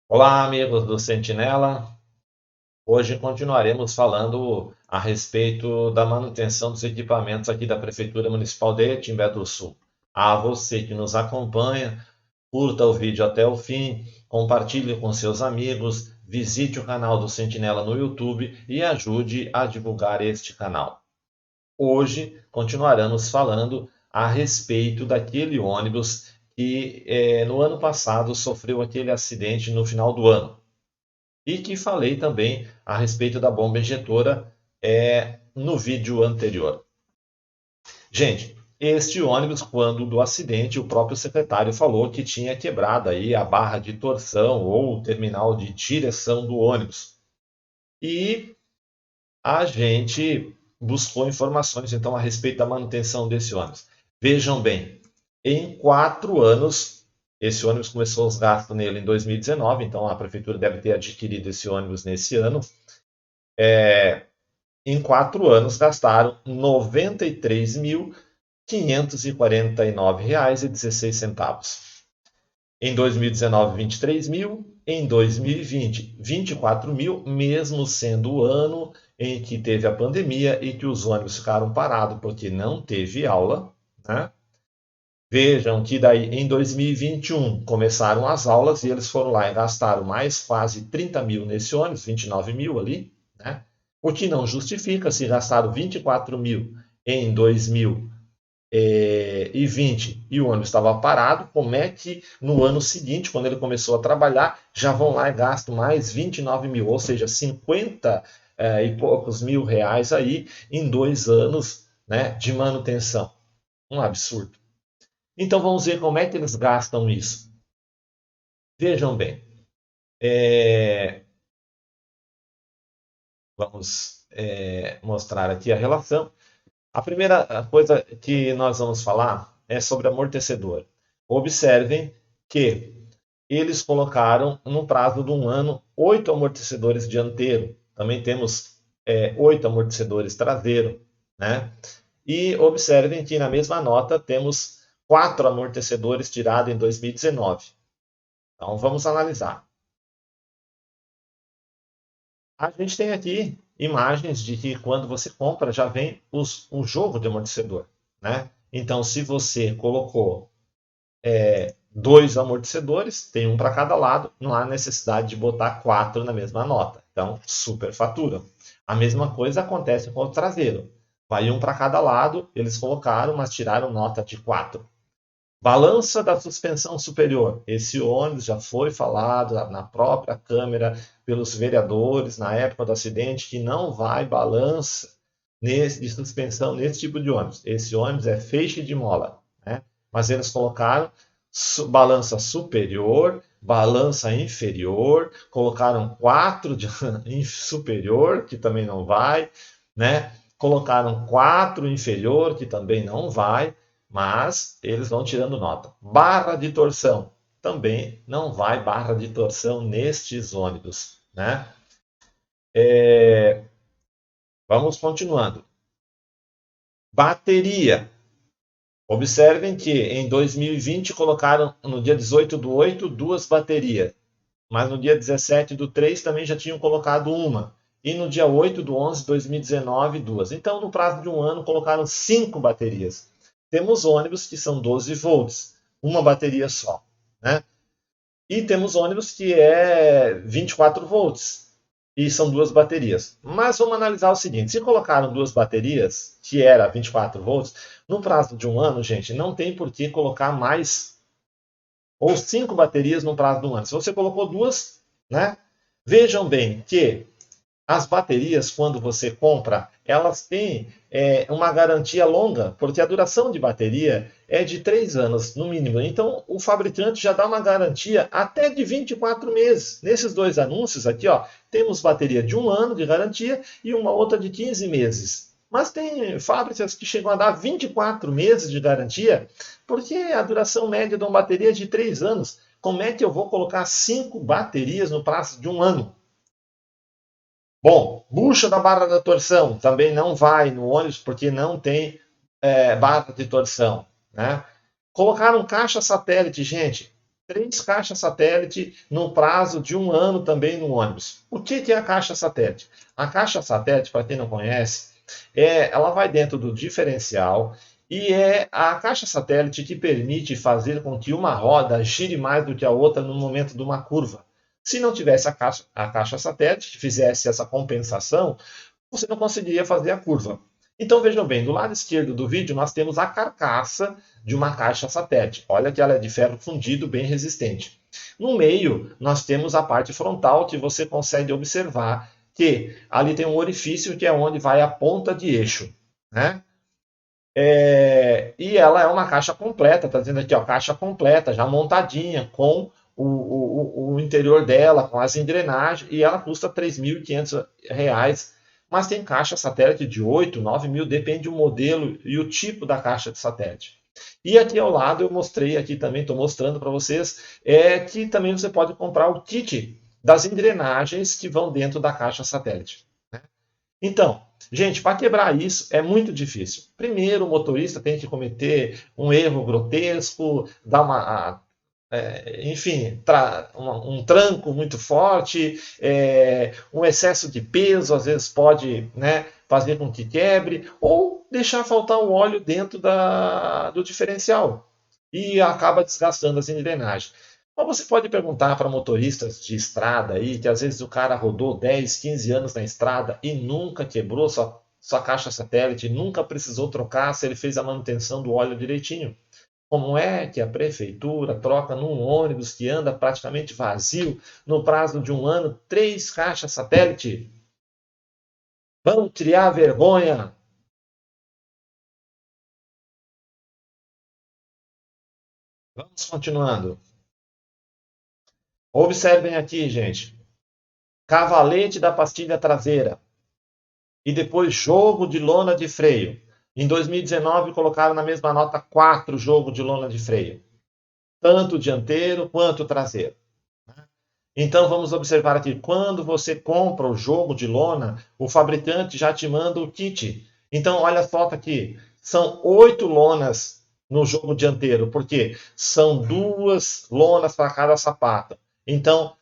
Olá, amigos do Sentinela. Hoje continuaremos falando a respeito da manutenção dos equipamentos aqui da Prefeitura Municipal de Timbé do Sul. A você que nos acompanha, curta o vídeo até o fim, compartilhe com seus amigos, visite o canal do Sentinela no YouTube e ajude a divulgar este canal. Hoje continuaremos falando a respeito daquele ônibus que no ano passado sofreu aquele acidente no final do ano e que falei também a respeito da bomba injetora no vídeo anterior. Gente, este ônibus, quando do acidente, o próprio secretário falou que tinha quebrado aí a barra de torção ou o terminal de direção do ônibus. E a gente buscou informações então a respeito da manutenção desse ônibus. Vejam bem, em 4 anos, esse ônibus começou os gastos nele em 2019, então a prefeitura deve ter adquirido esse ônibus nesse ano. Em 4 anos gastaram R$ 93.549,16. Em 2019, 23 mil. Em 2020, 24 mil, mesmo sendo o ano em que teve a pandemia e que os ônibus ficaram parados porque não teve aula. Né? Vejam que daí em 2021 começaram as aulas e eles foram lá e gastaram mais quase 30 mil nesse ônibus, 29 mil ali, né? O que não justifica se gastaram 24 mil em 2020 e o ônibus estava parado, como é que no ano seguinte, quando ele começou a trabalhar, já vão lá e gastam mais 29 mil, ou seja, 50 e poucos mil reais aí em 2 anos, né, de manutenção. Um absurdo. Então vamos ver como é que eles gastam isso. Vejam bem, vamos mostrar aqui a relação. A primeira coisa que nós vamos falar é sobre amortecedor. Observem que eles colocaram, no prazo de um ano, 8 amortecedores dianteiros. Também temos 8 amortecedores traseiros. Né? E observem que na mesma nota temos 4 amortecedores tirados em 2019. Então vamos analisar. A gente tem aqui imagens de que quando você compra já vem o jogo de amortecedor. Né? Então, se você colocou 2 amortecedores, tem um para cada lado, não há necessidade de botar 4 na mesma nota. Então, superfatura. A mesma coisa acontece com o traseiro. Vai um para cada lado, eles colocaram, mas tiraram nota de 4. Balança da suspensão superior. Esse ônibus já foi falado na própria Câmara pelos vereadores na época do acidente que não vai balança de suspensão nesse tipo de ônibus. Esse ônibus é feixe de mola. Né? Mas eles colocaram balança superior, balança inferior, colocaram 4 de superior, que também não vai, né? Colocaram 4 inferior, que também não vai, mas eles vão tirando nota. Barra de torção, também não vai barra de torção nestes ônibus, né? Vamos continuando. Bateria. Observem que em 2020 colocaram no dia 18/8 2 baterias, mas no dia 17/3 também já tinham colocado uma. E no dia 8/11 de 2019, 2. Então, no prazo de um ano, colocaram 5 baterias. Temos ônibus que são 12 volts, uma bateria só. Né? E temos ônibus que é 24 volts e são 2 baterias. Mas vamos analisar o seguinte: se colocaram 2 baterias, que era 24 volts, no prazo de um ano, gente, não tem por que colocar mais ou 5 baterias no prazo de um ano. Se você colocou 2, né? Vejam bem que as baterias, quando você compra, elas têm uma garantia longa, porque a duração de bateria é de 3 anos, no mínimo. Então, o fabricante já dá uma garantia até de 24 meses. Nesses 2 anúncios aqui, ó, temos bateria de 1 ano de garantia e uma outra de 15 meses. Mas tem fábricas que chegam a dar 24 meses de garantia, porque a duração média de uma bateria é de 3 anos. Como é que eu vou colocar 5 baterias no prazo de um ano? Bom, bucha da barra da torção também não vai no ônibus porque não tem barra de torção. Né? Colocaram caixa satélite, gente. 3 caixas satélite no prazo de 1 ano também no ônibus. O que é a caixa satélite? A caixa satélite, para quem não conhece, ela vai dentro do diferencial e é a caixa satélite que permite fazer com que uma roda gire mais do que a outra no momento de uma curva. Se não tivesse a caixa satélite que fizesse essa compensação, você não conseguiria fazer a curva. Então vejam bem, do lado esquerdo do vídeo nós temos a carcaça de uma caixa satélite. Olha que ela é de ferro fundido, bem resistente. No meio nós temos a parte frontal que você consegue observar que ali tem um orifício que é onde vai a ponta de eixo, né? E ela é uma caixa completa, está dizendo aqui, ó, caixa completa, já montadinha, com o interior dela, com as engrenagens, e ela custa R$ 3.500. Mas tem caixa satélite de 8, 9 mil, depende do modelo e o tipo da caixa de satélite. E aqui ao lado eu mostrei aqui também, estou mostrando para vocês, que também você pode comprar o kit das engrenagens que vão dentro da caixa satélite. Então, gente, para quebrar isso é muito difícil. Primeiro, o motorista tem que cometer um erro grotesco, dar enfim, um tranco muito forte, um excesso de peso, às vezes pode, né, fazer com que quebre, ou deixar faltar o óleo dentro do diferencial e acaba desgastando as engrenagens. Mas você pode perguntar para motoristas de estrada aí, que às vezes o cara rodou 10, 15 anos na estrada e nunca quebrou sua caixa satélite, nunca precisou trocar se ele fez a manutenção do óleo direitinho. Como é que a prefeitura troca num ônibus que anda praticamente vazio, no prazo de 1 ano, 3 caixas satélite? Vão criar vergonha! Vamos continuando. Observem aqui, gente. Cavalete da pastilha traseira. E depois jogo de lona de freio. Em 2019 colocaram na mesma nota 4 jogo de lona de freio. Tanto dianteiro quanto traseiro. Então vamos observar aqui, quando você compra o jogo de lona, o fabricante já te manda o kit. Então olha só aqui, são 8 lonas no jogo dianteiro, porque são 2 lonas para cada sapato. Então,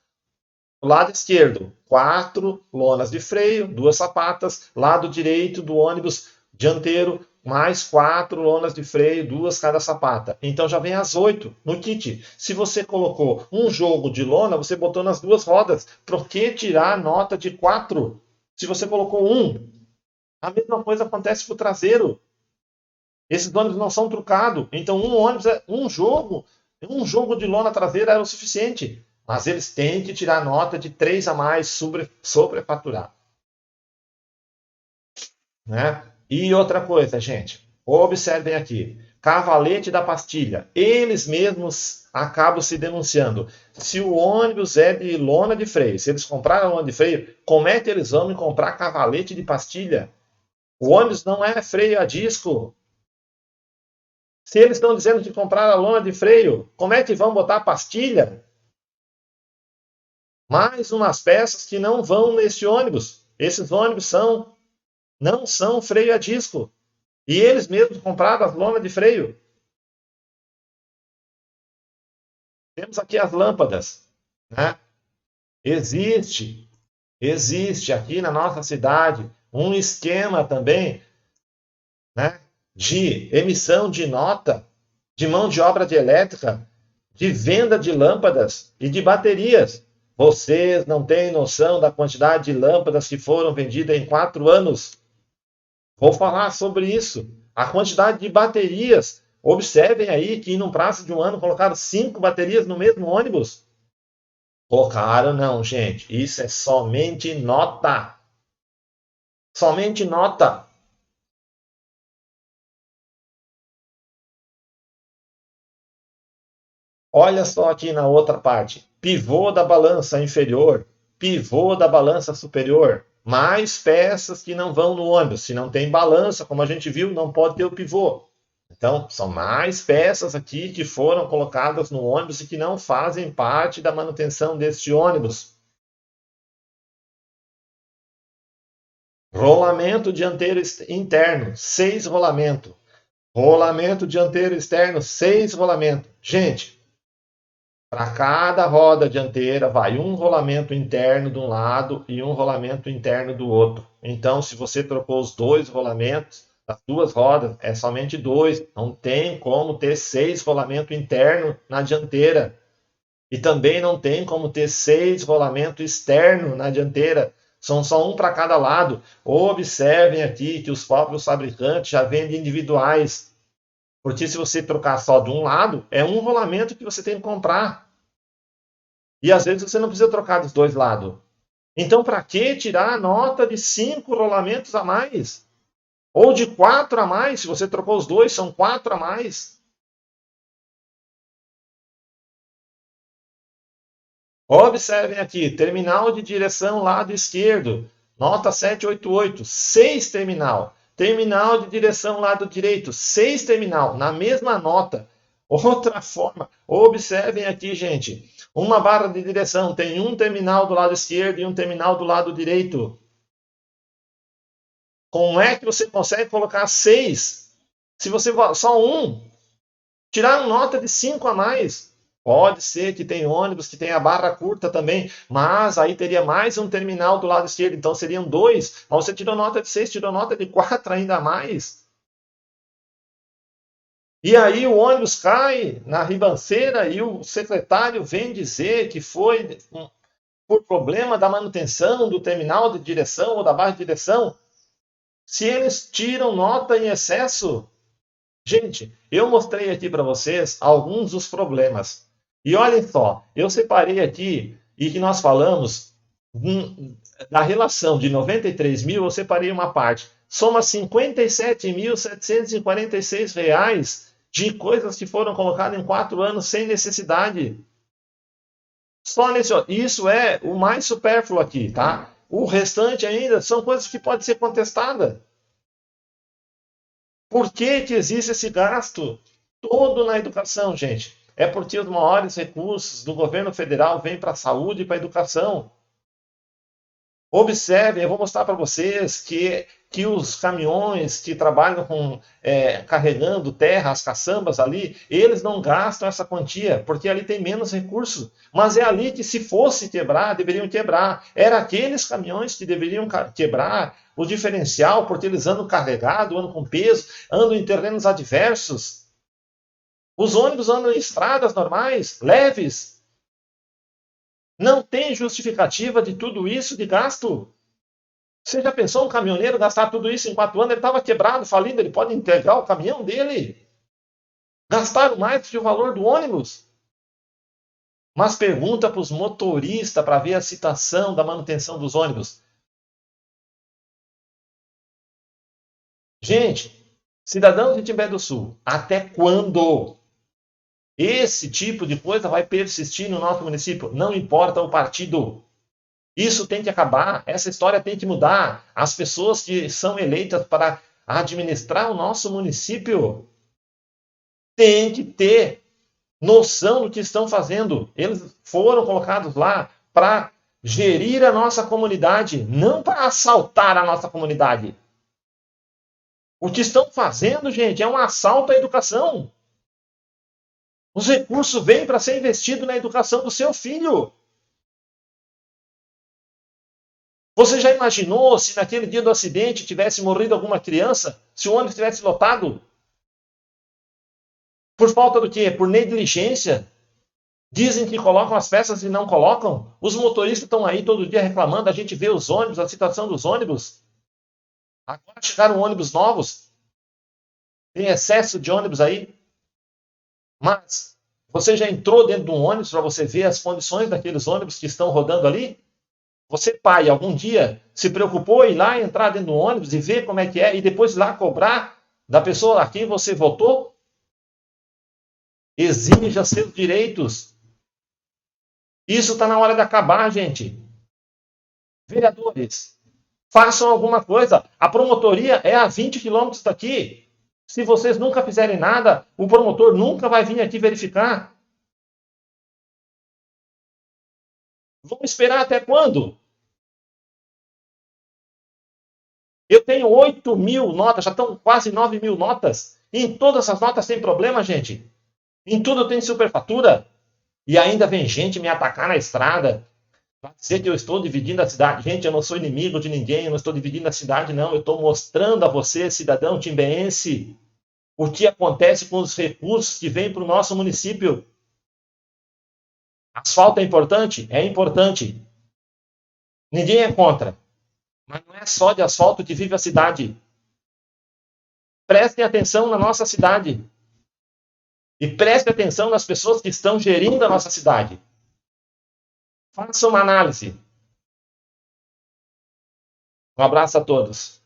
lado esquerdo, 4 lonas de freio, 2 sapatas. Lado direito do ônibus dianteiro, mais 4 lonas de freio, 2 cada sapata. Então já vem as 8 no kit. Se você colocou um jogo de lona, você botou nas 2 rodas. Por que tirar a nota de 4? Se você colocou um, a mesma coisa acontece para o traseiro. Esses ônibus não são trucados. Então um ônibus é um jogo de lona traseira era o suficiente. Mas eles têm que tirar nota de 3 a mais sobrefaturar. Né? E outra coisa, gente, observem aqui, cavalete da pastilha, eles mesmos acabam se denunciando. Se o ônibus é de lona de freio, se eles compraram lona de freio, como é que eles vão me comprar cavalete de pastilha? O ônibus não é freio a disco. Se eles estão dizendo que compraram a lona de freio, como é que vão botar pastilha? Mais umas peças que não vão nesse ônibus. Esses ônibus não são freio a disco. E eles mesmos compraram as lonas de freio. Temos aqui as lâmpadas. Né? Existe aqui na nossa cidade um esquema também, né, de emissão de nota, de mão de obra de elétrica, de venda de lâmpadas e de baterias. Vocês não têm noção da quantidade de lâmpadas que foram vendidas em 4 anos. Vou falar sobre isso. A quantidade de baterias. Observem aí que, num prazo de 1 ano, colocaram 5 baterias no mesmo ônibus. Colocaram, não, gente. Isso é somente nota. Somente nota. Olha só aqui na outra parte. Pivô da balança inferior. Pivô da balança superior. Mais peças que não vão no ônibus. Se não tem balança, como a gente viu, não pode ter o pivô. Então, são mais peças aqui que foram colocadas no ônibus e que não fazem parte da manutenção deste ônibus. Rolamento dianteiro interno, 6 rolamentos. Rolamento dianteiro externo, 6 rolamentos. Gente, Para cada roda dianteira vai um rolamento interno de um lado e um rolamento interno do outro. Então, se você trocou os dois rolamentos, as duas rodas, é somente dois. Não tem como ter 6 rolamentos internos na dianteira. E também não tem como ter 6 rolamentos externos na dianteira. São só um para cada lado. Observem aqui que os próprios fabricantes já vendem individuais. Porque se você trocar só de um lado, é um rolamento que você tem que comprar. E às vezes você não precisa trocar dos dois lados. Então, para que tirar a nota de 5 rolamentos a mais? Ou de 4 a mais? Se você trocou os dois, são 4 a mais. Observem aqui, terminal de direção lado esquerdo, nota 788, 6 terminal. Terminal de direção lado direito, 6 terminal, na mesma nota. Outra forma, observem aqui, gente. Uma barra de direção tem um terminal do lado esquerdo e um terminal do lado direito. Como é que você consegue colocar 6? Se você só um, tirar nota de 5 a mais. Pode ser que tem ônibus que tem a barra curta também, mas aí teria mais um terminal do lado esquerdo, então seriam 2. Mas você tirou nota de 6, tirou nota de 4 ainda mais. E aí o ônibus cai na ribanceira e o secretário vem dizer que foi por problema da manutenção do terminal de direção ou da barra de direção. Se eles tiram nota em excesso, gente, eu mostrei aqui para vocês alguns dos problemas. E olhem só, eu separei aqui e que nós falamos da relação de 93 mil, eu separei uma parte. Soma 57.746 reais de coisas que foram colocadas em 4 anos sem necessidade. Só nesse, isso é o mais supérfluo aqui, tá? O restante ainda são coisas que podem ser contestadas. Por que que existe esse gasto todo na educação, gente? É porque os maiores recursos do governo federal vêm para a saúde e para a educação. Observem, eu vou mostrar para vocês que os caminhões que trabalham carregando terra, as caçambas ali, eles não gastam essa quantia, porque ali tem menos recursos. Mas é ali que, se fosse quebrar, deveriam quebrar. Era aqueles caminhões que deveriam quebrar o diferencial, porque eles andam carregados, andam com peso, andam em terrenos adversos. Os ônibus andam em estradas normais, leves. Não tem justificativa de tudo isso de gasto. Você já pensou um caminhoneiro gastar tudo isso em 4 anos? Ele estava quebrado, falido, ele pode entregar o caminhão dele. Gastaram mais do que o valor do ônibus. Mas pergunta para os motoristas para ver a situação da manutenção dos ônibus. Gente, cidadãos de Timbé do Sul, até quando esse tipo de coisa vai persistir no nosso município? Não importa o partido. Isso tem que acabar, essa história tem que mudar. As pessoas que são eleitas para administrar o nosso município têm que ter noção do que estão fazendo. Eles foram colocados lá para gerir a nossa comunidade, não para assaltar a nossa comunidade. O que estão fazendo, gente, é um assalto à educação. Os recursos vêm para ser investido na educação do seu filho. Você já imaginou se naquele dia do acidente tivesse morrido alguma criança? Se o ônibus tivesse lotado? Por falta do quê? Por negligência? Dizem que colocam as peças e não colocam? Os motoristas estão aí todo dia reclamando, a gente vê os ônibus, a situação dos ônibus. Agora chegaram ônibus novos. Tem excesso de ônibus aí. Mas você já entrou dentro de um ônibus para você ver as condições daqueles ônibus que estão rodando ali? Você, pai, algum dia se preocupou em ir lá entrar dentro do ônibus e ver como é que é e depois ir lá cobrar da pessoa a quem você votou? Exija seus direitos. Isso está na hora de acabar, gente. Vereadores, façam alguma coisa. A promotoria é a 20 quilômetros daqui. Se vocês nunca fizerem nada, o promotor nunca vai vir aqui verificar. Vamos esperar até quando? Eu tenho 8 mil notas, já estão quase 9 mil notas. E em todas essas notas tem problema, gente. Em tudo tem superfatura. E ainda vem gente me atacar na estrada, vai dizer que eu estou dividindo a cidade. Gente, eu não sou inimigo de ninguém, eu não estou dividindo a cidade, não. Eu estou mostrando a você, cidadão timbeense, o que acontece com os recursos que vêm para o nosso município. Asfalto é importante? É importante. Ninguém é contra. Mas não é só de asfalto que vive a cidade. Prestem atenção na nossa cidade. E prestem atenção nas pessoas que estão gerindo a nossa cidade. Façam uma análise. Um abraço a todos.